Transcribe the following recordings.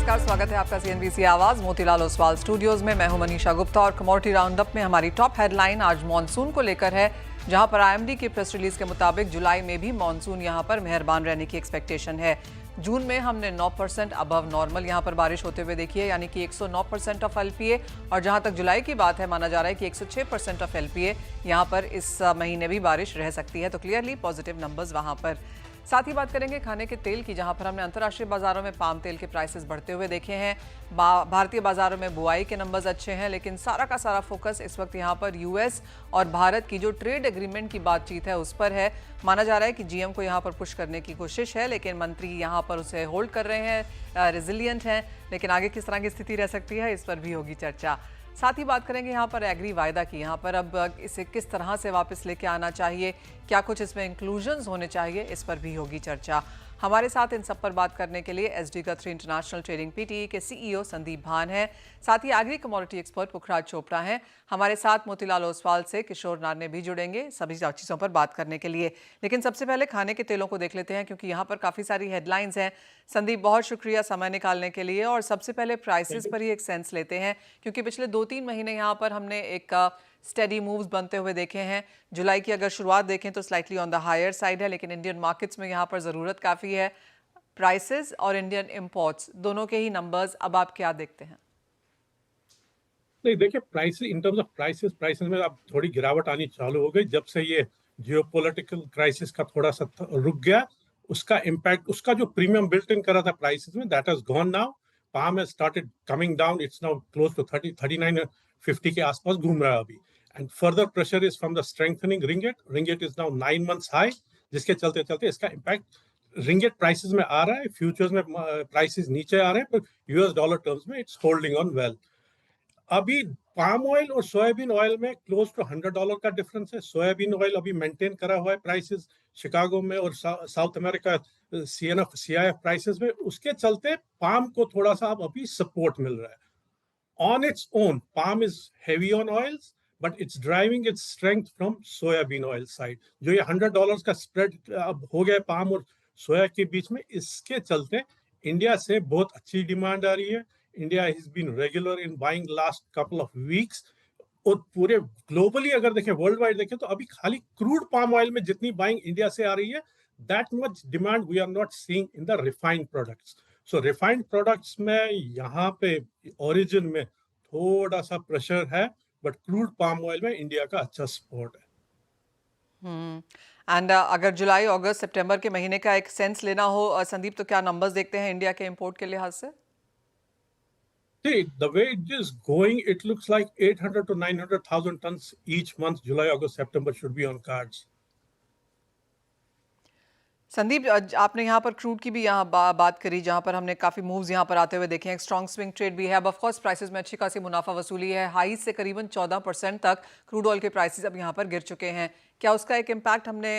नमस्कार, स्वागत है आपका सीएनबीसी आवाज मोतीलाल ओसवाल स्टूडियोज में। मैं हूं मनीषा गुप्ता और कमोडिटी राउंडअप में हमारी टॉप हेडलाइन आज मॉनसून को लेकर है, जहां पर आईएमडी की प्रेस रिलीज के मुताबिक जुलाई में भी मॉनसून यहां पर मेहरबान रहने की एक्सपेक्टेशन है। जून में हमने 9% अबव नॉर्मल यहां पर बारिश होते हुए देखी है, यानी कि 109% ऑफ एलपीए। और जहां तक जुलाई की बात है, माना जा रहा है कि 106% ऑफ एलपीए यहां पर इस महीने भी बारिश रह सकती है। तो क्लियरली पॉजिटिव नंबर्स वहां पर। साथ ही बात करेंगे खाने के तेल की, जहां पर हमने अंतर्राष्ट्रीय बाजारों में पाम तेल के प्राइसेस बढ़ते हुए देखे हैं। भारतीय बाजारों में बुआई के नंबर्स अच्छे हैं, लेकिन सारा का सारा फोकस इस वक्त यहां पर यूएस और भारत की जो ट्रेड एग्रीमेंट की बातचीत है उस पर है। माना जा रहा है कि जीएम को यहां पर पुश करने की कोशिश है, लेकिन मंत्री यहां पर उसे होल्ड कर रहे हैं, रेजिलियंट हैं। लेकिन आगे किस तरह की स्थिति रह सकती है, इस पर भी होगी चर्चा। साथ ही बात करेंगे यहाँ पर एग्री वायदा की, यहाँ पर अब इसे किस तरह से वापस लेके आना चाहिए, क्या कुछ इसमें इंक्लूजन्स होने चाहिए, इस पर भी होगी चर्चा। हमारे साथ इन सब पर बात करने के लिए एसडी गथरी इंटरनेशनल ट्रेडिंग पीटीई के सीईओ संदीप भान हैं। साथ ही एग्री कमोडिटी एक्सपर्ट पुखराज चोपड़ा हैं। हमारे साथ मोतीलाल ओसवाल से किशोर नारने भी जुड़ेंगे सभी चीज़ों पर बात करने के लिए। लेकिन सबसे पहले खाने के तेलों को देख लेते हैं, क्योंकि यहाँ पर काफ़ी सारी हेडलाइंस हैं। संदीप, बहुत शुक्रिया समय निकालने के लिए। और सबसे पहले प्राइसेस पर ही एक सेंस लेते हैं, क्योंकि पिछले 2-3 महीने यहाँ पर हमने एक स्टेडी मूव्स बनते हुए देखे हैं। जुलाई की अगर शुरुआत देखें तो slightly on the higher side है, लेकिन इंडियन मार्केट्स में यहाँ पर ज़रूरत काफ़ी है। प्राइसेस और इंडियन इंपोर्ट्स दोनों के ही नंबर्स अब आप क्या देखते हैं? नहीं, देखिए, price in terms of prices में अब थोड़ी गिरावट आनी चालू हो गई जब से ये जियोपॉलिटिकल क्राइसिस का थोड़ा सा रुक गया। उसका इम्पैक्ट, उसका जो प्रीमियम बिल्ट इन करा था प्राइसेस में, that has gone now. Palm has started coming down, it's now close to 39.50 के आसपास घूम रहा है अभी। And further pressure is from the strengthening ringgit is now 9 months high, जिसके चलते चलते इसका इम्पैक्ट रिंगेट प्राइसेस में आ रहा है। फ्यूचर्स में प्राइसेस नीचे आ रहे हैं, पर यूएस डॉलर टर्म्स में इट्स होल्डिंग ऑन वेल। अभी पाम ऑयल और सोयाबीन ऑयल में क्लोज टू $100 का डिफरेंस है। सोयाबीन ऑयल अभी मेंटेन करा हुआ है प्राइसेस शिकागो में और साउथ अमेरिका सीआईएफ प्राइसेस में। उसके चलते पाम को थोड़ा सा अब अभी सपोर्ट मिल रहा है। On its own palm is heavy on oils, but it's driving its strength from soybean oil side. जो ये $100 का स्प्रेड अब हो गया पाम और सोया के बीच में, इसके चलते इंडिया से बहुत अच्छी डिमांड आ रही है। India has been regular in buying last couple of weeks. और पूरे ग्लोबली अगर देखें, वर्ल्ड वाइड देखें, तो अभी खाली क्रूड पाम ऑयल में जितनी बाइंग इंडिया से आ रही है, that much demand we are not seeing in the refined products. So refined products में यहाँ पे ओरिजिन में थोड़ा सा प्रेशर है, बट क्रूड पाम ऑयल में इंडिया का अच्छा सपोर्ट है। एंड अगर जुलाई, अगस्त, सितंबर के महीने का एक सेंस लेना हो संदीप, तो क्या नंबर्स देखते हैं इंडिया के इंपोर्ट के लिहाज से? See, the way it is going, it looks like 800 to 900,000 tons each month. July, August, September should be on cards. Sandeep, आपने यहाँ पर क्रूड की भी यहाँ बात करी, जहाँ पर हमने काफ़ी मूव्स यहाँ पर आते हुए देखे हैं। एक स्ट्रॉन्ग स्विंग ट्रेड भी है। अब ऑफकोर्स प्राइसेस में अच्छी खासी मुनाफा वसूली है। हाई से करीबन 14% तक क्रूड ऑयल के प्राइसेस अब यहाँ पर गिर चुके हैं। क्या उसका एक इम्पैक्ट हमने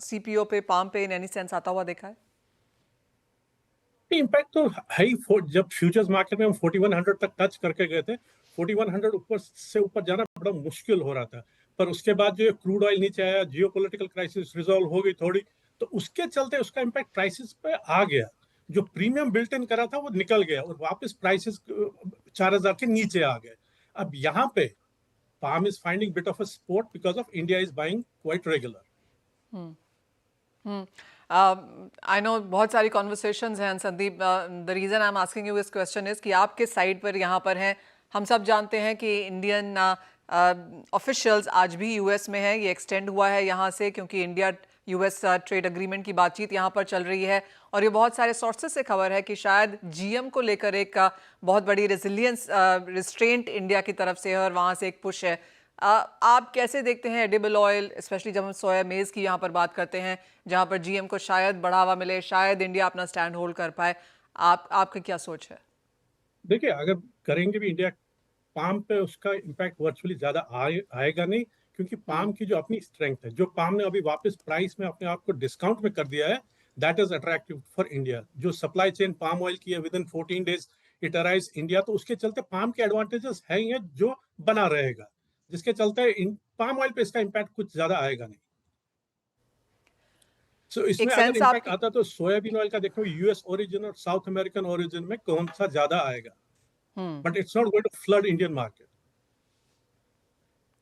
सीपीओ पे, पाम पे इन एनी सेंस आता हुआ देखा है? इम्पैक्ट तो है ही। जब फ्यूचर्स मार्केट में हम 4100 तक टच करके गए थे, 4100 ऊपर से ऊपर जाना बड़ा मुश्किल हो रहा था। पर उसके बाद जो क्रूड ऑयल नीचे आया, जियोपॉलिटिकल क्राइसिस रिजॉल्व हो गई थोड़ी, तो उसके चलते उसका इम्पैक्ट प्राइसेस पे आ गया। जो प्रीमियम बिल्ट इन करा था वो निकल गया और वापस प्राइसेस 4000 के नीचे आ गए। अब यहाँ पे palm is finding bit of a support because of India is buying quite regular. I know बहुत सारी कॉन्वर्सेशंस हैं Sandeep. The reason I am asking you this question is कि आप किस साइड पर यहाँ पर हैं। हम सब जानते हैं कि इंडियन ऑफिशियल्स आज भी यूएस में है। ये एक्सटेंड हुआ है यहाँ से, क्योंकि इंडिया यूएस ट्रेड एग्रीमेंट की बातचीत यहाँ पर चल रही है। और ये बहुत सारे सोर्सेज से खबर है कि शायद जीएम को लेकर एक बहुत बड़ी रेजिलियंस रिस्ट्रेंट इंडिया की तरफ से है और वहाँ से एक पुश है। आप कैसे देखते हैं एडिबल ऑयल, स्पेशली जब हम सोया मेज़ की यहाँ पर बात करते हैं, जहाँ पर जीएम को शायद बढ़ावा मिले, शायद इंडिया अपना स्टैंड होल्ड कर पाए? आपकी क्या सोच है? देखिए, अगर करेंगे भी इंडिया, पाम पे उसका इम्पैक्ट वर्चुअली ज्यादा आएगा नहीं, क्योंकि पाम की जो अपनी स्ट्रेंथ है, जो पाम ने अभी वापस प्राइस में अपने आप को डिस्काउंट में कर दिया है, that is attractive for India. जो सप्लाई चेन पाम ऑयल की है, with in 14 days it arrives India, तो उसके चलते पाम के एडवांटेजेस है ही है जो बना रहेगा, जिसके चलते पाम ऑयल पे इसका इम्पैक्ट कुछ ज्यादा आएगा नहीं। सो एक इसमें अगर सेंस इम्पैक्ट आपकी। आता तो सोयाबीन ऑयल का देखो यूएस ओरिजिन और साउथ अमेरिकन ओरिजिन में कौन सा ज्यादा आएगा, hmm. But it's not going to flood Indian market.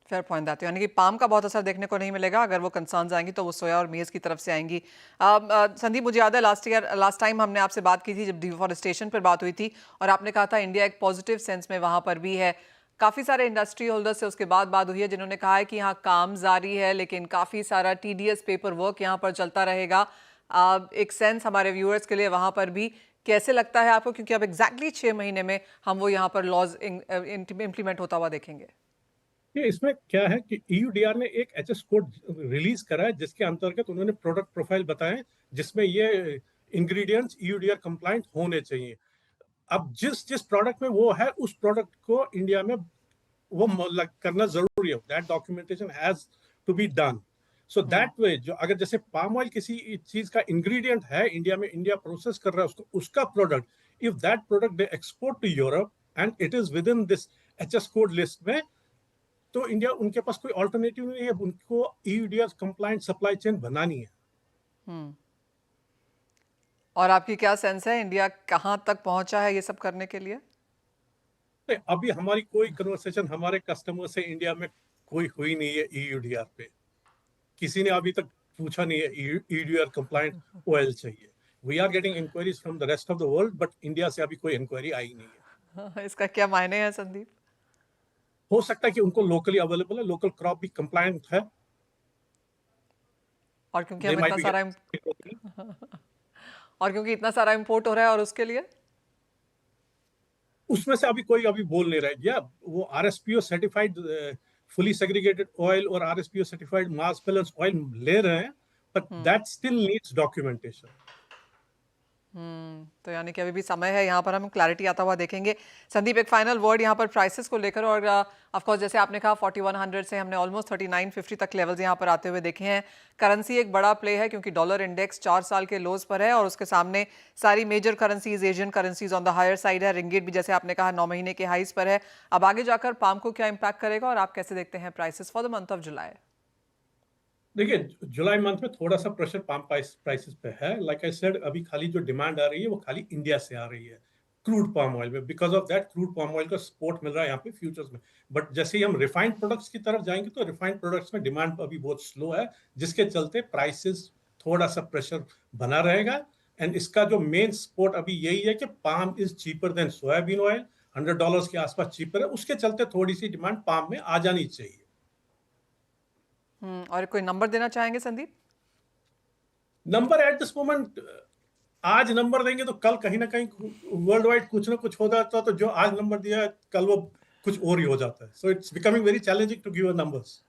Fair point that, यानी कि पाम का बहुत असर देखने को नहीं मिलेगा। अगर वो कंसर्न्स आएंगी तो वो सोया और मेज की तरफ से आएंगी। संदीप, मुझे याद है लास्ट टाइम हमने आपसे बात की थी जब डिफॉरेस्टेशन पर बात हुई थी, और आपने कहा था इंडिया एक पॉजिटिव सेंस में वहां पर भी है। काफी सारे इंडस्ट्री होल्डर्स से उसके बाद बात हुई है जिन्होंने कहा है कि यहाँ काम जारी है लेकिन काफी सारा टीडीएस पेपर वर्क यहाँ पर चलता रहेगा। एक सेंस हमारे व्यूअर्स के लिए वहां पर भी कैसे लगता है आपको, क्योंकि अब एग्जैक्टली 6 महीने में हम वो यहाँ पर लॉज इम्प्लीमेंट होता हुआ देखेंगे। ये इसमें क्या है कि ईयूडीआर ने एक एचएस कोड रिलीज करा है जिसके अंतर्गत उन्होंने प्रोडक्ट प्रोफाइल बताए जिसमें ये इंग्रेडिएंट्स ईयूडीआर कंप्लाइंट होने चाहिए। अब जिस जिस प्रोडक्ट में वो है उस प्रोडक्ट को इंडिया में वो करना जरूरी है, that documentation has to be done. So that way जो अगर जैसे पाम ऑयल किसी चीज का इंग्रेडिएंट है इंडिया में, इंडिया प्रोसेस कर रहा है उसको, उसका product, if that product they export to Europe and it is within this HS code list में, तो इंडिया उनके पास कोई ऑल्टरनेटिव नहीं है, उनको ईयूडीआर कंप्लायंट सप्लाई चेन बनानी है। हम्म। और आपकी क्या सेंस है, इंडिया कहाँ तक पहुंचा है ये सब करने के लिए? नहीं, अभी हमारी कोई कन्वर्सेशन हमारे कस्टमर से इंडिया में कोई हुई नहीं है ईयूडीआर पे। किसी ने अभी तक पूछा नहीं है ईयूडीआर कंप्लायंट ऑयल चाहिए। We are getting inquiries from the rest of the world, but India से अभी कोई इंक्वायरी आई नहीं है। इसका क्या मायने हैं संदीप? हो सकता है कि उनको लोकली अवेलेबल है, लोकल क्रॉप भी कंप्लायंट है। और क्योंकि दे हम माइट इतना बी सारा और क्योंकि इतना सारा इंपोर्ट हो रहा है, और उसके लिए उसमें से अभी कोई अभी बोल नहीं रहा है। या वो आरएसपीओ सर्टिफाइड फुली सेग्रीगेटेड ऑयल और आरएसपीओ सर्टिफाइड मास बैलेंस ऑयल ले रहे हैं, but that still needs documentation. तो यानी कि अभी भी समय है, यहाँ पर हम क्लैरिटी आता हुआ देखेंगे। संदीप, एक फाइनल वर्ड यहाँ पर प्राइसेस को लेकर, और ऑफ कोर्स जैसे आपने कहा 4100 से हमने ऑलमोस्ट 3950 तक लेवल्स यहाँ पर आते हुए देखे हैं। करेंसी एक बड़ा प्ले है क्योंकि डॉलर इंडेक्स 4 साल के लोज पर है और उसके सामने सारी major currencies, Asian currencies on the higher side है। रिंगिट भी जैसे आपने कहा 9 महीने के हाइस पर है। अब आगे जाकर पाम को क्या इम्पैक्ट करेगा और आप कैसे देखते हैं prices for the month of July? देखिए, जुलाई मंथ में थोड़ा सा प्रेशर पाम प्राइसेस पे है। लाइक आई सेड, अभी खाली जो डिमांड आ रही है वो खाली इंडिया से आ रही है क्रूड पाम ऑयल में। Because of that crude palm oil का सपोर्ट मिल रहा है यहाँ पे फ्यूचर्स में। बट जैसे ही हम रिफाइंड प्रोडक्ट्स की तरफ जाएंगे तो रिफाइंड प्रोडक्ट्स में डिमांड अभी बहुत स्लो है, जिसके चलते प्राइसेस थोड़ा सा प्रेशर बना रहेगा। एंड इसका जो मेन सपोर्ट अभी यही है कि palm is cheaper than soybean oil, $100 के आसपास चीपर है। उसके चलते थोड़ी सी डिमांड पाम में आ जानी चाहिए। और कोई नंबर देना चाहेंगे Sandeep? Number at this moment, आज नंबर देंगे तो कल कहीं ना कहीं वर्ल्ड वाइड कुछ ना कुछ हो जाता है, तो जो आज नंबर दिया है कल वो कुछ और ही हो जाता है। So it's becoming very challenging to give numbers.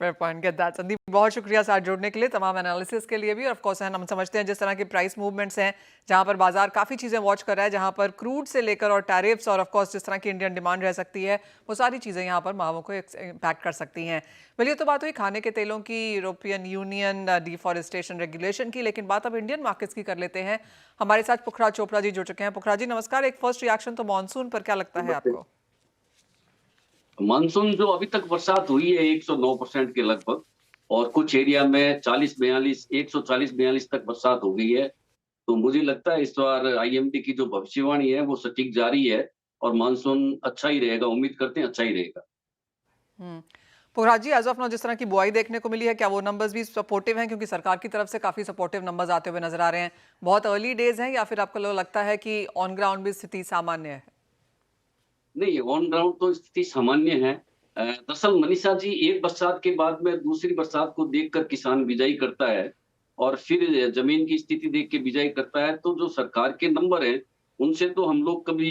Fair point, get that. Sandeep, बहुत शुक्रिया साथ जुड़ने के लिए, तमाम एनालिसिस के लिए भी। और ऑफ कोर्स हम समझते हैं जिस तरह के प्राइस मूवमेंट्स हैं, जहां पर बाजार काफ़ी चीज़ें वॉच कर रहा है, जहां पर क्रूड से लेकर और टैरिफ्स और ऑफ कोर्स जिस तरह की इंडियन डिमांड रह सकती है, वो सारी चीज़ें यहाँ पर मावों को इम्पैक्ट कर सकती हैं। चलिए, तो बात हुई खाने के तेलों की, यूरोपियन यूनियन डिफॉरेस्टेशन रेगुलेशन की, लेकिन बात अब इंडियन मार्केट्स की कर लेते हैं। हमारे साथ पुखराज चोपड़ा जी जुड़ चुके हैं। पुखराज जी नमस्कार। एक फर्स्ट रिएक्शन तो मानसून पर क्या लगता है आपको? मानसून जो अभी तक बरसात हुई है 109% के लगभग, और कुछ एरिया में 40-42 140-42 तक बरसात हो गई है। तो मुझे लगता है इस बार आईएमडी की जो भविष्यवाणी है वो सटीक जारी है और मानसून अच्छा ही रहेगा। उम्मीद करते हैं अच्छा ही रहेगा। पुखराज जी, एज ऑफ नाउ जिस तरह की बुआई देखने को मिली है, क्या वो नंबर्स भी सपोर्टिव हैं? क्योंकि सरकार की तरफ से काफी सपोर्टिव नंबर्स आते हुए नजर आ रहे हैं। बहुत अर्ली डेज हैं, या फिर आपको लगता है कि ऑन ग्राउंड भी स्थिति सामान्य है? नहीं, ऑन ग्राउंड तो स्थिति सामान्य है। दरअसल मनीषा जी, एक बरसात के बाद में दूसरी बरसात को देखकर किसान बिजाई करता है और फिर जमीन की स्थिति देख के बिजाई करता है। तो जो सरकार के नंबर हैं उनसे तो हम लोग कभी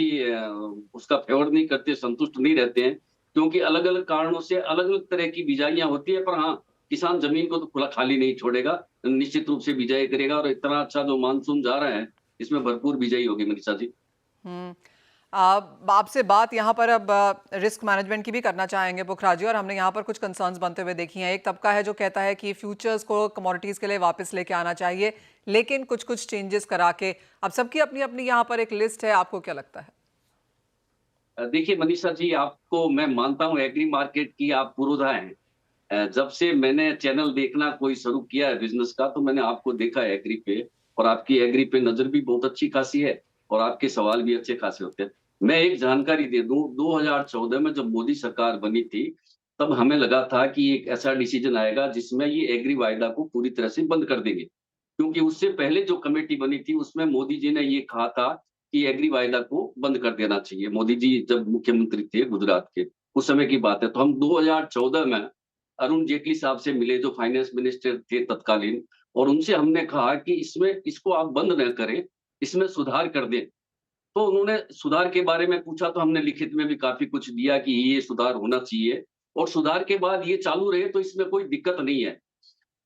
उसका फेवर नहीं करते, संतुष्ट नहीं रहते हैं, क्योंकि अलग अलग कारणों से अलग अलग तरह की बिजाइयां होती है। पर हाँ, किसान जमीन को तो खुला खाली नहीं छोड़ेगा, निश्चित रूप से बिजाई करेगा। और इतना अच्छा जो मानसून जा रहा है इसमें भरपूर बिजाई होगी मनीषा जी। हम्म आपसे बात यहाँ पर अब रिस्क मैनेजमेंट की भी करना चाहेंगे पुखराज जी, और हमने यहाँ पर कुछ कंसर्न्स बनते हुए देखी हैं। एक तबका है जो कहता है कि फ्यूचर्स को कमोडिटीज के लिए वापस लेके आना चाहिए, लेकिन कुछ कुछ चेंजेस करा के। अब सबकी अपनी अपनी यहाँ पर एक लिस्ट है, आपको क्या लगता है? देखिए मनीषा जी, आपको मैं मानता हूं एग्री मार्केट की आप पुरोधा हैं, जब से मैंने चैनल देखना कोई शुरू किया है बिजनेस का, तो मैंने आपको देखा है एग्री पे, और आपकी एग्री पे नजर भी बहुत अच्छी खासी है और आपके सवाल भी अच्छे खासे होते हैं। मैं एक जानकारी दे दूं, 2014 में जब मोदी सरकार बनी थी, तब हमें लगा था कि एक ऐसा डिसीजन आएगा जिसमें ये एग्री वायदा को पूरी तरह से बंद कर देंगे, क्योंकि उससे पहले जो कमेटी बनी थी उसमें मोदी जी ने ये कहा था कि एग्री वायदा को बंद कर देना चाहिए। मोदी जी जब मुख्यमंत्री थे गुजरात के, उस समय की बात है। तो हम 2014 में अरुण जेटली साहब से मिले, जो फाइनेंस मिनिस्टर थे तत्कालीन, और उनसे हमने कहा कि इसको आप बंद न करें, इसमें सुधार कर दें। तो उन्होंने सुधार के बारे में पूछा, तो हमने लिखित में भी काफी कुछ दिया कि ये सुधार होना चाहिए, और सुधार के बाद ये चालू रहे तो इसमें कोई दिक्कत नहीं है।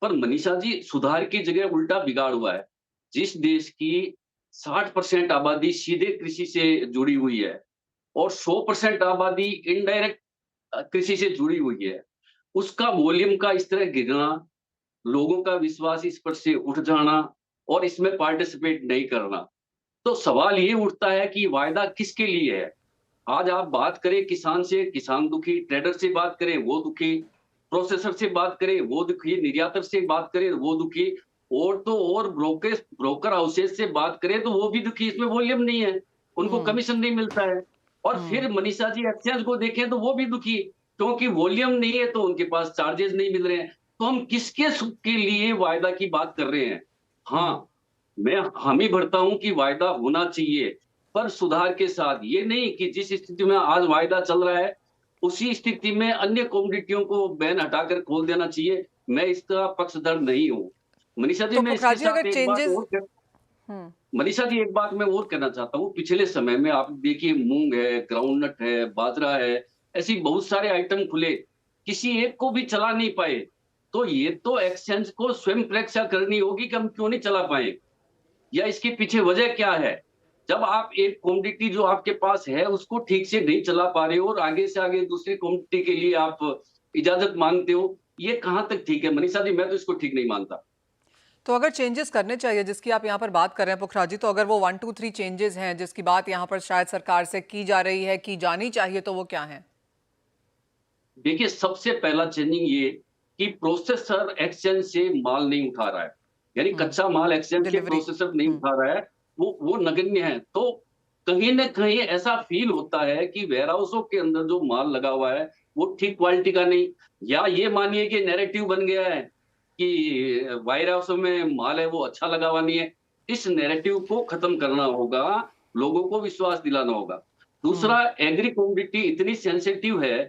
पर मनीषा जी, सुधार की जगह उल्टा बिगाड़ हुआ है। जिस देश की 60% आबादी सीधे कृषि से जुड़ी हुई है और 100% आबादी इनडायरेक्ट कृषि से जुड़ी हुई है, उसका वॉल्यूम का इस तरह गिरना, लोगों का विश्वास इस पर से उठ जाना और इसमें पार्टिसिपेट नहीं करना, तो सवाल ये उठता है कि वायदा किसके लिए है? आज आप बात करें किसान से, किसान दुखी, ट्रेडर से बात करें वो दुखी, प्रोसेसर से बात करें वो दुखी, निर्यातक से बात करें वो दुखी, और तो और ब्रोकर हाउसेस से बात करें तो वो भी दुखी। इसमें वॉल्यूम नहीं है, उनको कमीशन नहीं मिलता है। और फिर मनीषा जी एक्सचेंज को देखें तो वो भी दुखी, क्योंकि वॉल्यूम नहीं है तो उनके पास चार्जेस नहीं मिल रहे हैं। तो हम किसके सुख के लिए वायदा की बात कर रहे हैं? हाँ, मैं हामी भरता हूं कि वायदा होना चाहिए, पर सुधार के साथ। ये नहीं कि जिस स्थिति में आज वायदा चल रहा है उसी स्थिति में अन्य कमोडिटियों को बैन हटाकर खोल देना चाहिए। मैं इसका पक्षधर नहीं हूं। मनीषा जी, तो मैं इसके पोखराज जी, साथ अगर एक बात चेंजेस और मनीषा जी, एक बात मैं और कहना चाहता हूँ। पिछले समय में आप देखिए, मूंग है, ग्राउंडनट है, बाजरा है, ऐसी बहुत सारे आइटम खुले, किसी एक को भी चला नहीं पाए। तो ये तो एक्सचेंज को स्वयं परीक्षा करनी होगी कि हम क्यों नहीं चला पाए, या इसके पीछे वजह क्या है? जब आप एक कमोडिटी जो आपके पास है उसको ठीक से नहीं चला पा रहे हो और आगे से आगे दूसरी कमोडिटी के लिए आप इजाजत मांगते हो, ये कहां तक ठीक है? मनीषा जी, मैं तो इसको ठीक नहीं मानता। तो अगर चेंजेस करने चाहिए जिसकी आप यहाँ पर बात कर रहे हैं पोखराज जी, तो अगर वो 1 2 3 चेंजेस हैं जिसकी बात यहाँ पर शायद सरकार से की जा रही है, की जानी चाहिए, तो वो क्या है? देखिए, सबसे पहला चेंजिंग ये कि प्रोसेसर एक्सचेंज से माल नहीं उठा रहा है, यानी कच्चा माल एक्सचेंज से डिलीवरी। प्रोसेसर नहीं उठा रहा है, वो नगण्य है। तो कहीं ना कहीं ऐसा फील होता है कि वेयरहाउसों के अंदर जो माल लगा हुआ है वो ठीक क्वालिटी का नहीं, या ये मानिए कि नैरेटिव बन गया है कि वेयर हाउसों में माल है वो अच्छा लगा हुआ नहीं है। इस नैरेटिव को खत्म करना होगा, लोगों को विश्वास दिलाना होगा। दूसरा, एग्री कमोडिटी इतनी सेंसिटिव है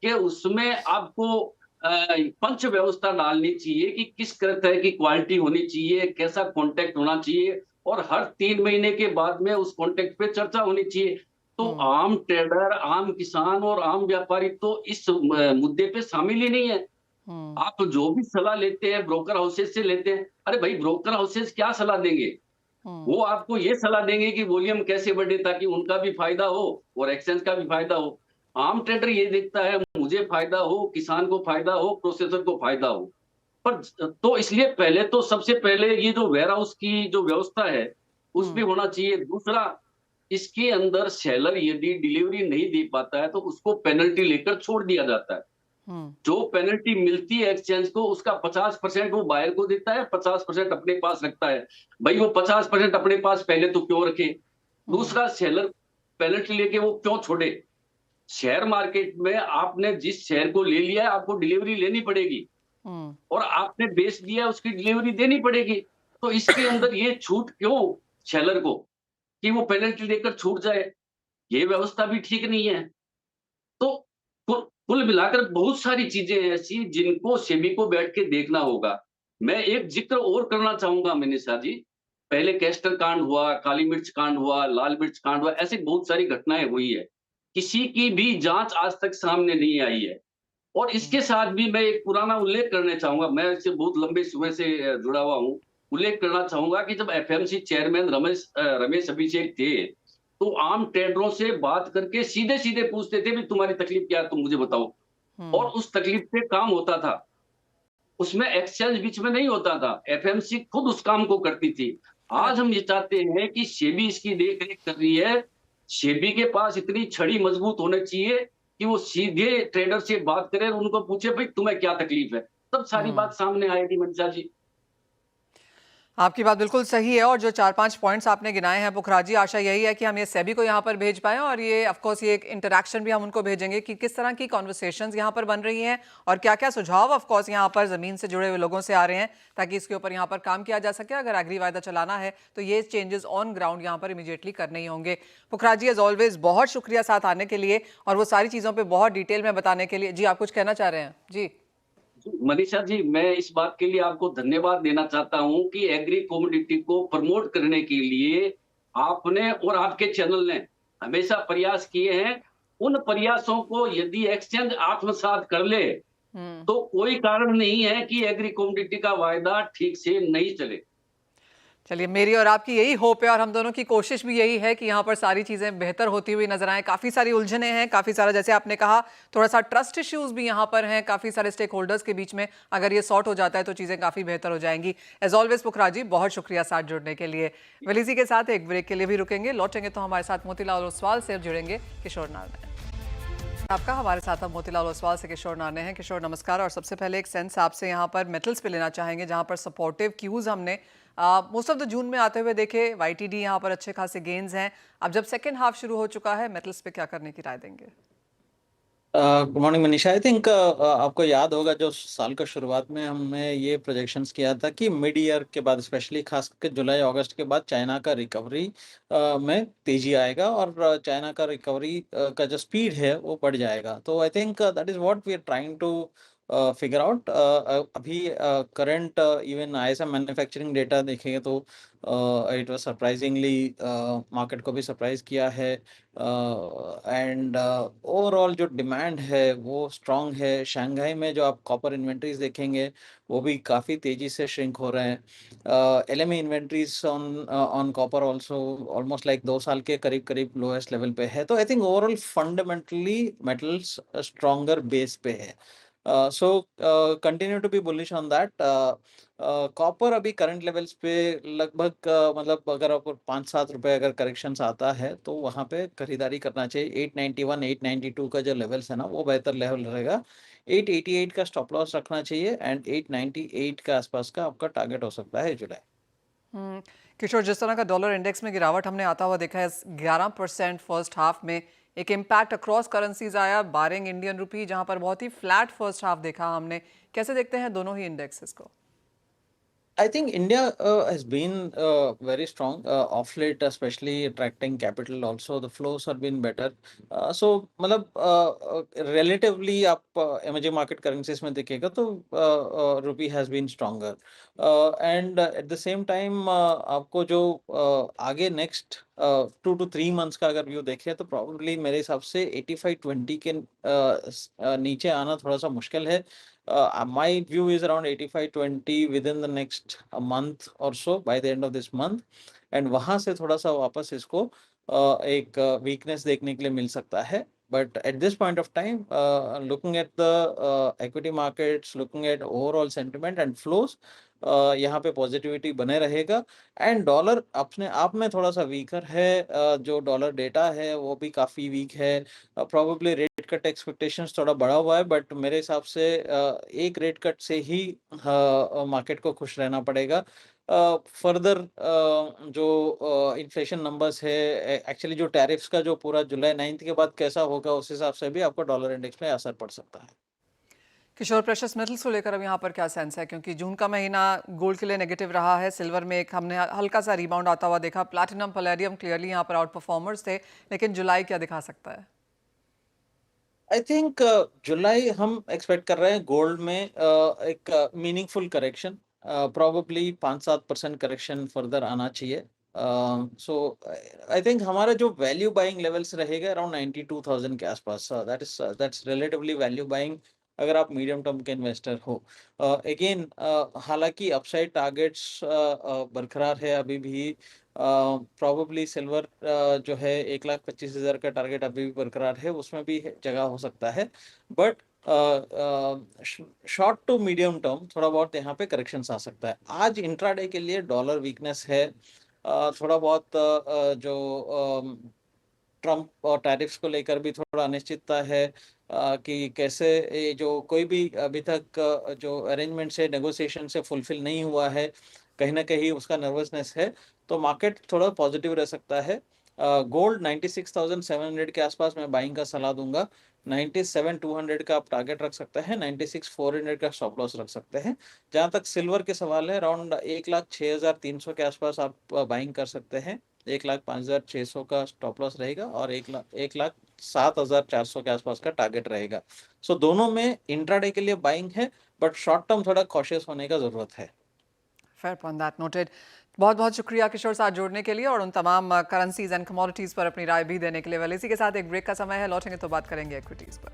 कि उसमें आपको पंच व्यवस्था डालनी चाहिए कि किस तरह की क्वालिटी होनी चाहिए, कैसा कॉन्टेक्ट होना चाहिए, और हर 3 महीने के बाद में उस कॉन्टेक्ट पे चर्चा होनी चाहिए। तो आम ट्रेडर, आम किसान और आम व्यापारी तो इस मुद्दे पे शामिल ही नहीं है। आप जो भी सलाह लेते हैं ब्रोकर हाउसेस से लेते हैं। अरे भाई, ब्रोकर हाउसेस क्या सलाह देंगे? वो आपको ये सलाह देंगे कि वॉल्यूम कैसे बढ़े ताकि उनका भी फायदा हो और एक्सचेंज का भी फायदा हो। आम ट्रेडर ये देखता है मुझे फायदा हो, किसान को फायदा हो, प्रोसेसर को फायदा हो। पर तो इसलिए पहले तो सबसे पहले ये जो वेयर हाउस की जो व्यवस्था है उस पे होना चाहिए। दूसरा, इसके अंदर सेलर यदि डिलीवरी नहीं दे पाता है तो उसको पेनल्टी लेकर छोड़ दिया जाता है। जो पेनल्टी मिलती है एक्सचेंज को, उसका 50% वो बायर को देता है, 50% अपने पास रखता है। भाई, वो 50% अपने पास पहले तो क्यों रखे? दूसरा, सेलर पेनल्टी लेके वो क्यों छोड़े? शेयर मार्केट में आपने जिस शेयर को ले लिया है आपको डिलीवरी लेनी पड़ेगी, और आपने बेच दिया है उसकी डिलीवरी देनी पड़ेगी। तो इसके अंदर ये छूट क्यों सेलर को कि वो पेनल्टी लेकर छूट जाए? ये व्यवस्था भी ठीक नहीं है। तो कुल मिलाकर बहुत सारी चीजें ऐसी जिनको सेबी को बैठ के देखना होगा। मैं एक जिक्र और करना चाहूंगा मनीषा जी। पहले कैस्टर कांड हुआ, काली मिर्च कांड हुआ, लाल मिर्च कांड हुआ, ऐसी बहुत सारी घटनाएं हुई है। किसी की भी जांच आज तक सामने नहीं आई है। और इसके साथ भी मैं एक पुराना उल्लेख करना चाहूंगा। मैं इससे बहुत लंबे समय से जुड़ा हुआ हूँ। उल्लेख करना चाहूंगा कि जब एफएमसी चेयरमैन रमेश अभिषेक थे, तो आम ट्रेडरों से बात करके सीधे सीधे पूछते थे भी तुम्हारी तकलीफ क्या है, तुम मुझे बताओ। और उस तकलीफ पे काम होता था, उसमें एक्सचेंज बीच में नहीं होता था, एफएमसी खुद उस काम को करती थी। आज हम ये चाहते हैं कि सेबी इसकी देख रेख कर रही है। सेबी के पास इतनी छड़ी मजबूत होनी चाहिए कि वो सीधे ट्रेडर से बात करें और उनको पूछे भाई तुम्हें क्या तकलीफ है, तब सारी बात सामने आएगी मनीषा जी। आपकी बात बिल्कुल सही है और जो 4-5 पॉइंट्स आपने गिनाए हैं पुखराज जी, आशा यही है कि हम ये सेबी को यहाँ पर भेज पाएं और ये ऑफ कोर्स ये एक इंटरैक्शन भी हम उनको भेजेंगे कि किस तरह की कॉन्वर्सेशंस यहाँ पर बन रही हैं और क्या क्या सुझाव ऑफ कोर्स यहाँ पर ज़मीन से जुड़े हुए लोगों से आ रहे हैं ताकि इसके ऊपर यहाँ पर काम किया जा सके। अगर एग्री वायदा चलाना है तो ये चेंजेस ऑन ग्राउंड यहाँ पर इमीडिएटली करने ही होंगे। पुखराज जी एज ऑलवेज बहुत शुक्रिया साथ आने के लिए और वो सारी चीज़ों पर बहुत डिटेल में बताने के लिए। जी आप कुछ कहना चाह रहे हैं? जी मनीषा जी, मैं इस बात के लिए आपको धन्यवाद देना चाहता हूं कि एग्री कमोडिटी को प्रमोट करने के लिए आपने और आपके चैनल ने हमेशा प्रयास किए हैं। उन प्रयासों को यदि एक्सचेंज आत्मसात कर ले तो कोई कारण नहीं है कि एग्री कमोडिटी का वायदा ठीक से नहीं चले। चलिए, मेरी और आपकी यही होप है और हम दोनों की कोशिश भी यही है कि यहाँ पर सारी चीज़ें बेहतर होती हुई नजर आए। काफ़ी सारी उलझने हैं, काफ़ी सारा जैसे आपने कहा थोड़ा सा ट्रस्ट इश्यूज भी यहाँ पर हैं काफ़ी सारे स्टेक होल्डर्स के बीच में। अगर ये सॉर्ट हो जाता है तो चीज़ें काफ़ी बेहतर हो जाएंगी। एज ऑलवेज पुखराज जी बहुत शुक्रिया साथ जुड़ने के लिए। वेल इसी के साथ एक ब्रेक के लिए भी रुकेंगे, लौटेंगे तो हमारे साथ मोतीलाल ओसवाल से जुड़ेंगे किशोर नारने। आपका हमारे साथ अब मोतीलाल ओसवाल से किशोर नारने हैं। किशोर नमस्कार। और सबसे पहले एक सेंस आपसे यहाँ पर मेटल्स पे लेना चाहेंगे जहाँ पर सपोर्टिव क्यूज हमने मोस्ट ऑफ द जून में आते हुए देखे। वाईटीडी यहाँ पर अच्छे खासे गेन्स हैं। अब जब सेकेंड हाफ शुरू हो चुका है मेटल्स पे क्या करने की राय देंगे? Good morning Manisha. I think आपको याद होगा जो साल का शुरुआत में हमने ये प्रोजेक्शंस किया था कि मिड ईयर के बाद स्पेशली खास करके जुलाई अगस्त के बाद चाइना का रिकवरी में तेजी आएगा और चाइना का रिकवरी का जो स्पीड है वो बढ़ जाएगा। तो I think that is what we are trying to figure out. अभी current even ISM manufacturing data देखेंगे तो इट वाज सरप्राइजिंगली मार्केट को भी सरप्राइज किया है एंड ओवरऑल जो डिमांड है वो स्ट्रांग है। शंघाई में जो आप कॉपर इन्वेंटरीज देखेंगे वो भी काफ़ी तेजी से श्रिंक हो रहे हैं। LME inventories on copper also almost like 2 साल के करीब करीब लोएस्ट लेवल पे है। तो I think overall fundamentally metals stronger base पे है। So continue to be bullish on that. Copper अभी करंट लेवल्स पे लगभग मतलब अगर आपको 5-7 रुपए अगर करेक्शंस आता है तो वहाँ पे खरीदारी करना चाहिए। 891 892 का जो लेवल्स है ना वो बेहतर लेवल रहेगा। 888 का स्टॉप लॉस रखना चाहिए एंड 898 का आसपास का आपका टारगेट हो सकता है जुलाई। किशोर, जिस तरह का डॉलर इंडेक्स में गिरावट हमने आता हुआ देखा है 11% फर्स्ट हाफ में, एक इम्पैक्ट अक्रॉस करेंसीज आया बारिंग इंडियन रुपी जहां पर बहुत ही फ्लैट फर्स्ट हाफ देखा हमने। कैसे देखते हैं दोनों ही इंडेक्सेस को? I think India has been very strong of late, especially attracting capital. Also, the flows have been better. So, मतलब relatively आप emerging market currencies में देखिएगा तो rupee has been stronger. And at the same time आपको जो आगे next 2 to 3 months का अगर व्यू देखें तो probably मेरे हिसाब से 85-20 के नीचे आना थोड़ा सा मुश्किल है। My view is around 85-20 within the next a month or so by the end of this month, and वहां से थोड़ा सा वापस इसको एक वीकनेस देखने के लिए मिल सकता है। But at this point of time, looking at the equity markets, looking at overall sentiment and flows, यहाँ पे पॉजिटिविटी बने रहेगा। एंड डॉलर अपने आप में थोड़ा सा वीकर है। जो डॉलर डेटा है वो भी काफ़ी वीक है। प्रोबेबली रेट कट एक्सपेक्टेशंस थोड़ा बढ़ा हुआ है बट मेरे हिसाब से एक रेट कट से ही मार्केट को खुश रहना पड़ेगा। फर्दर जो इन्फ्लेशन नंबर्स है एक्चुअली जो टैरिफ्स का जो पूरा जुलाई 9 के बाद कैसा होगा उस हिसाब से भी आपको डॉलर इंडेक्स में असर पड़ सकता है। किशोर, प्रेशियस मेटल्स को लेकर अब यहाँ पर क्या सेंस है, क्योंकि जून का महीना गोल्ड के लिए नेगेटिव रहा है, सिल्वर में एक हमने हल्का सा रिबाउंड आता हुआ देखा, प्लैटिनम पैलेडियम क्लियरली यहाँ पर आउट परफॉर्मर्स थे, लेकिन जुलाई क्या दिखा सकता है? आई थिंक जुलाई हम एक्सपेक्ट कर रहे हैं गोल्ड में एक meaningful correction, probably 5-7% correction further आना चाहिए। सो आई थिंक हमारा जो वैल्यू बाइंग लेवल्स रहेगा अराउंड 92,000 के आसपास। दैट्स रिलेटिवली वैल्यू बाइंग अगर आप मीडियम टर्म के इन्वेस्टर हो। अगेन हालांकि अपसाइड टारगेट्स बरकरार है अभी भी। प्रोबेबली सिल्वर जो है 1,25,000 का टारगेट अभी भी बरकरार है, उसमें भी जगह हो सकता है। But short to medium term थोड़ा बहुत यहाँ पे करेक्शन आ सकता है। आज इंट्राडे के लिए डॉलर वीकनेस है। थोड़ा बहुत जो ट्रम्प और टैरिफ्स को लेकर भी थोड़ा अनिश्चितता है कि कैसे ये जो कोई भी अभी तक जो अरेंजमेंट से नेगोशिएशन से फुलफिल नहीं हुआ है, कहीं ना कहीं उसका नर्वसनेस है, तो मार्केट थोड़ा पॉजिटिव रह सकता है। गोल्ड 96,700 के आसपास मैं बाइंग का सलाह दूंगा। 97,200 का आप टारगेट रख सकते हैं, 96,400 का स्टॉप लॉस रख सकते हैं। जहां तक सिल्वर के सवाल है, अराउंड 1,06,300 के आसपास आप बाइंग कर सकते हैं। 1,05,600 का स्टॉप लॉस रहेगा और 1,07,400 के आसपास का टारगेट रहेगा। सो दोनों में इंट्राडे के लिए बाइंग है, बट शॉर्ट टर्म थोड़ा कॉशियस होने का जरूरत है। Fair point, that noted. बहुत बहुत शुक्रिया किशोर साथ जोड़ने के लिए और उन तमाम करेंसीज एंड कमोडिटीज पर अपनी राय भी देने के लिए। वेल, इसी के साथ एक ब्रेक का समय है, लौटेंगे तो बात करेंगे इक्विटीज पर।